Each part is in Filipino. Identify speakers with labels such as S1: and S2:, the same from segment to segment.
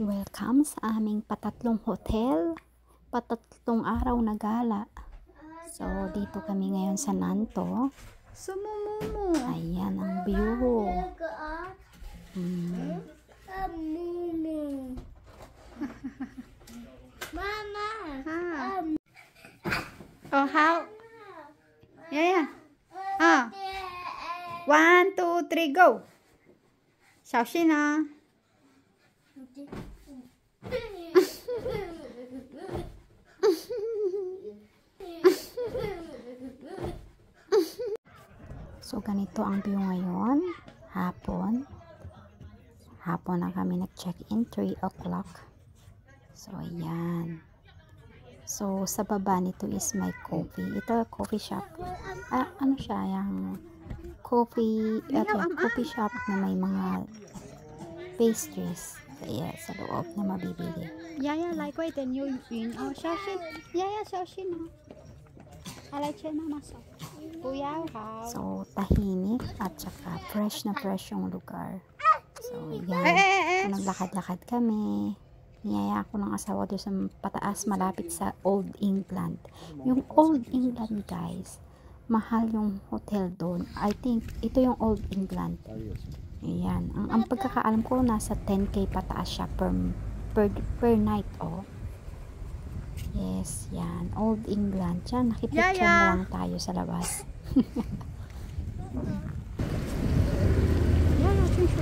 S1: Welcome sa aming patatlong hotel, patatlong araw na gala. So, dito kami ngayon sa Nanto.
S2: Sumumu.
S1: Ayan ang view.
S2: Mama. Oh, how? Yeah. Ah. 1, 2, 3, go. 小心啊。
S1: So, ganito ang view ngayon. Hapon. Hapon na kami nag-check-in, 3 o'clock. So, ayan. So, sa baba nito is may coffee. Ito, coffee shop. Ano siya? Yung coffee shop na may mga pastries. Kaya sa loob na mabibili.
S2: 丫丫来贵点有云哦，小心，丫丫小心哦。来牵妈妈手，不要好。
S1: So, tahimik at saka fresh na fresh yung lugar. So, yan. So, naglakad-lakad kami. Niyaya ako ng asawa doon sa pataas, malapit sa Old England. Yung Old England, guys, mahal yung hotel doon. I think, ito yung Old England. Ayan. Ang pagkakaalam ko, nasa 10k pataas siya per night, oh. Yes, yan. Old England. Diyan, nakipicture na lang tayo sa labas.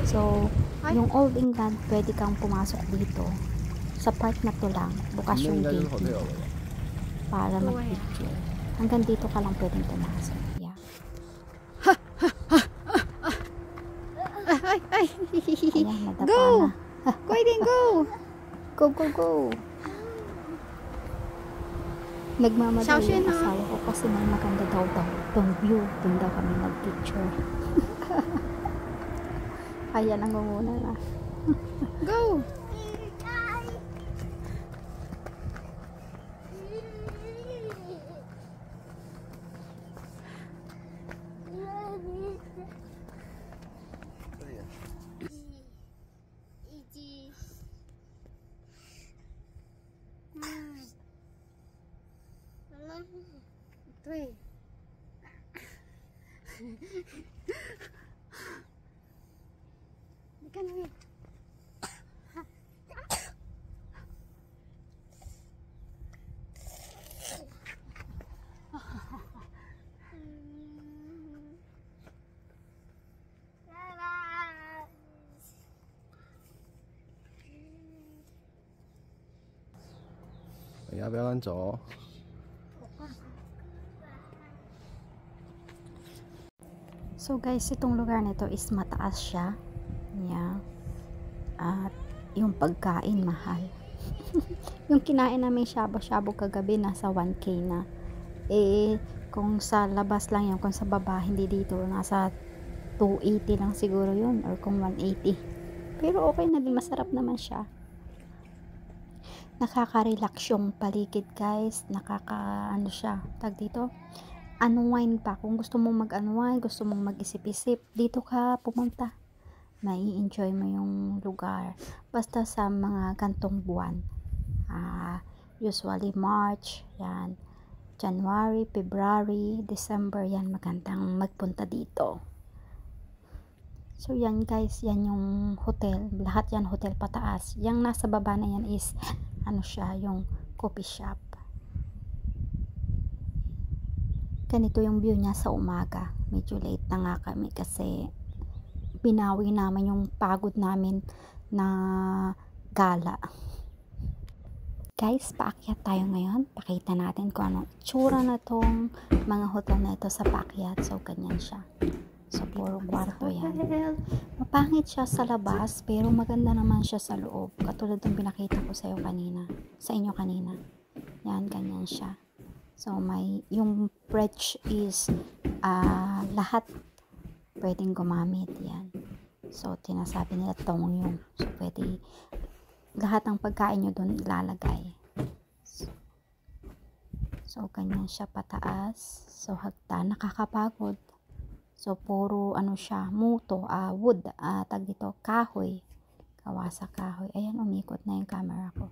S1: So, yung Old England, pwede kang pumasok dito. Sa part na to lang, bukas yung gate nito para mag-picture. Hanggang dito ka lang pwedeng pumasok. Yeah. Ayan, nadapa
S2: Go!
S1: na.
S2: Pwedeng go!
S1: Go, go, go! Nagmamadali
S2: Xiaoxin,
S1: yung asawa ko kasi may maganda daw itong view. Doon daw kami nag-picture. Ayan, nangunguna na.
S2: Go! Three. Kan ni.
S3: 要不要跟走？
S1: So guys, itong lugar nito is mataas siya. Yeah. At yung pagkain mahal. Yung kinain namin shabu-shabu kagabi nasa 1k na. Eh, kung sa labas lang yun, kung sa baba, hindi dito, nasa 280 lang siguro yun. Or kung 180. Pero okay na din, masarap naman siya. Nakaka-relax yung paligid, guys. Ano siya, tag dito, unwind pa. Kung gusto mong mag-unwind, gusto mong mag-isip-isip, dito ka pumunta. May enjoy mo yung lugar. Basta sa mga gantong buwan. Usually March, yan. January, February, December, yan. Magandang magpunta dito. So yan guys, yan yung hotel. Lahat yan hotel pataas. Yung nasa baba na yan is, ano siya, yung coffee shop. Ganito yung view niya sa umaga. Medyo late na nga kami kasi binawi namin yung pagod namin na gala. Guys, paakyat tayo ngayon. Pakita natin kung anong itsura na tong mga hotel na ito sa paakyat. So, ganyan siya. So, puro kwarto yan. Mapangit siya sa labas, pero maganda naman siya sa loob. Katulad ng pinakita ko sa inyo kanina. Yan, ganyan siya. So, yung fridge is lahat pwedeng gumamit. Yan. So, tinasabi nila tongyong. So, pwede lahat ng pagkain nyo doon ilalagay. So, ganyan siya pataas. So, hagdan. Nakakapagod. So, puro ano siya, muto, wood, tag dito, kahoy gawa sa kahoy. Ayan, umikot na yung camera ko.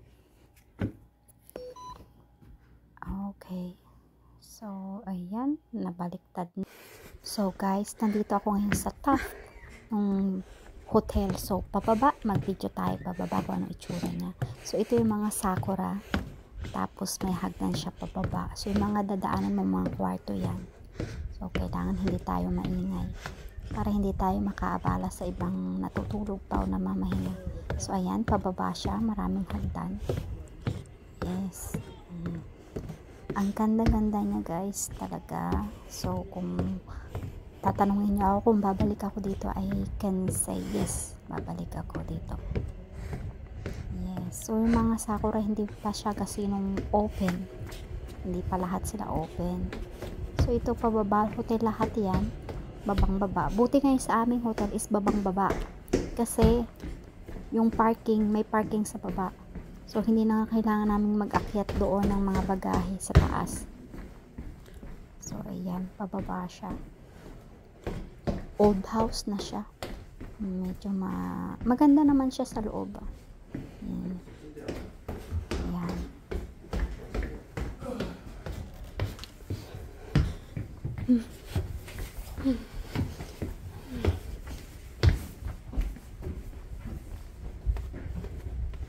S1: Okay. So, ayan, nabaliktad na. So, guys, nandito ako ngayon sa top ng hotel. So, pababa, mag-video tayo pababa kung ano itsura niya. So, ito yung mga sakura. Tapos, may hagdan siya pababa. So, yung mga dadaanan mo, mga kwarto yan. So, kailangan hindi tayo maingay. Para hindi tayo makaabala sa ibang natutulog pa o namamahinga. So, ayan, pababa siya. Maraming hagdan. Yes. Ang ganda-ganda niya, guys. Talaga. So, kung tatanungin niyo ako kung babalik ako dito, I can say yes. Babalik ako dito. Yes. So, yung mga sakura, hindi pa siya kasi nung open. Hindi pa lahat sila open. So, ito pababa. Hotel lahat yan. Babang baba. Buti ngayon sa aming hotel is babang baba. Kasi, yung parking, may parking sa baba. So, hindi na kailangan namin mag-akyat doon ng mga bagahe sa taas. So, ayan, pababa siya. Old house na siya. Medyo maganda naman siya sa loob. Ayan. Ayan.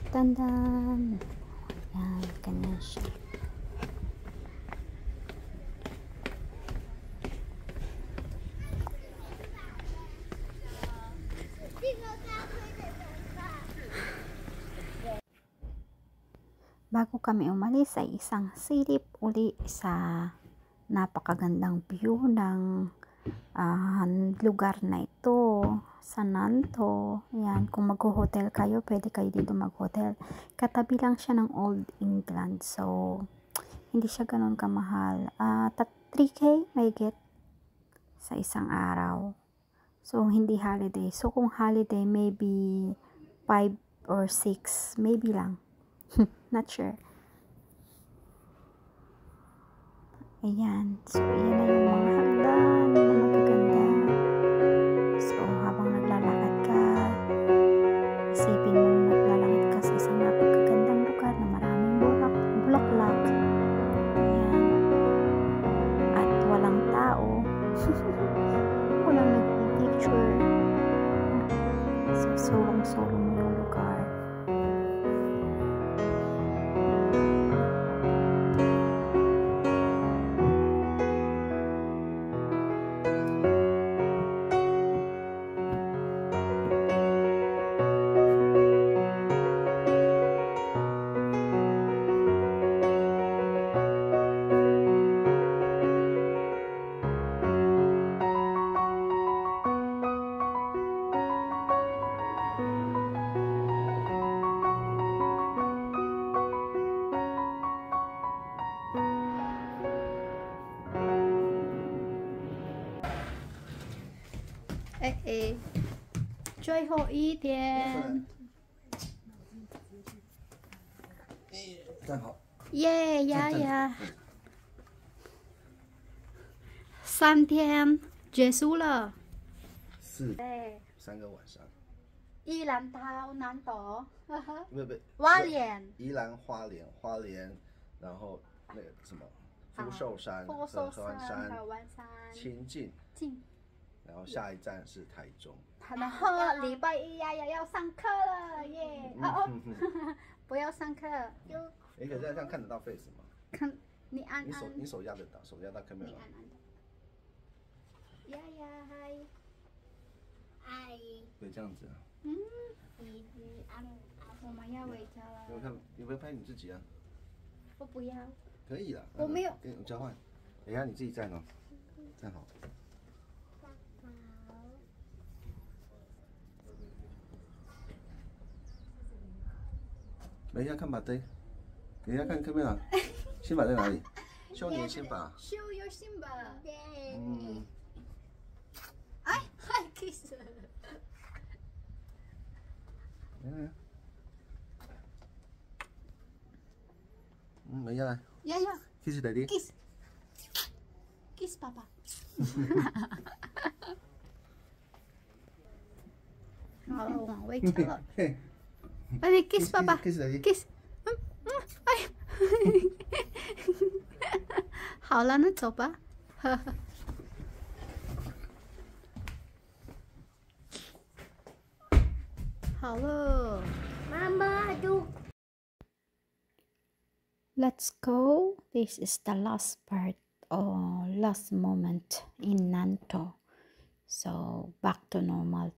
S1: Tandan. Ayan, ganyan siya. Bago kami umalis ay isang silip uli sa napakagandang view ng lugar na ito sa Nanto. Yan, kung mag-hotel kayo, pwede kayo dito mag-hotel. Katabi lang siya ng Old England. So, hindi siya ganun kamahal. 3K may get sa isang araw. So, hindi holiday. So, kung holiday, maybe 5 or 6. Maybe lang. Not sure. Ayan. So, ayan na yung mga hagdan na magaganda. So, habang naglalakad ka, isipin mo naglalakad ka sa isang napakagandang lugar na maraming bulaklak. Ayan. At walang tao. Walang nag-picture. So, sulong-sulong yung lugar.
S2: Eh，最后一天，
S3: 站好。
S2: 耶呀呀！3天结束了，对，
S3: 3个晚上。
S2: 宜兰到南岛，呵呵，
S3: 不，
S2: 花莲，
S3: 宜兰花莲，然后那个什么福寿山、
S2: 福寿
S3: 合欢
S2: 山、
S3: 山、
S2: 合欢山、
S3: 清境，
S2: 静。
S3: 然后下一站是台中。
S2: 然后礼拜一呀要上课了耶！不要上课，就
S3: 可是这样看得到 face 吗？
S2: 看你按
S3: 你
S2: 按，
S3: 手压得到，手压到 camera。
S2: 呀呀嗨，嗨，
S3: 对，这样子啊。
S2: 你按，我们要回家了。
S3: 你不要拍你自己啊？
S2: 我不要。
S3: 可以啦。
S2: 我没有。
S3: 跟你交换。等一下你自己站哦，站好。等一下看把灯，等一下看 camera， 新把在哪里？秀你的新把。
S2: Show your Simba。哎，kiss。
S3: 等一下来。
S2: 呀呀
S3: ，kiss daddy。kiss
S2: 爸爸。好了，我往回走了。Ali, kiss papa.
S3: kiss daddy.
S2: Kiss. Ay. 好了，那走吧。好了。
S1: Let's go. This is the last part or last moment in Nanto. So back to normal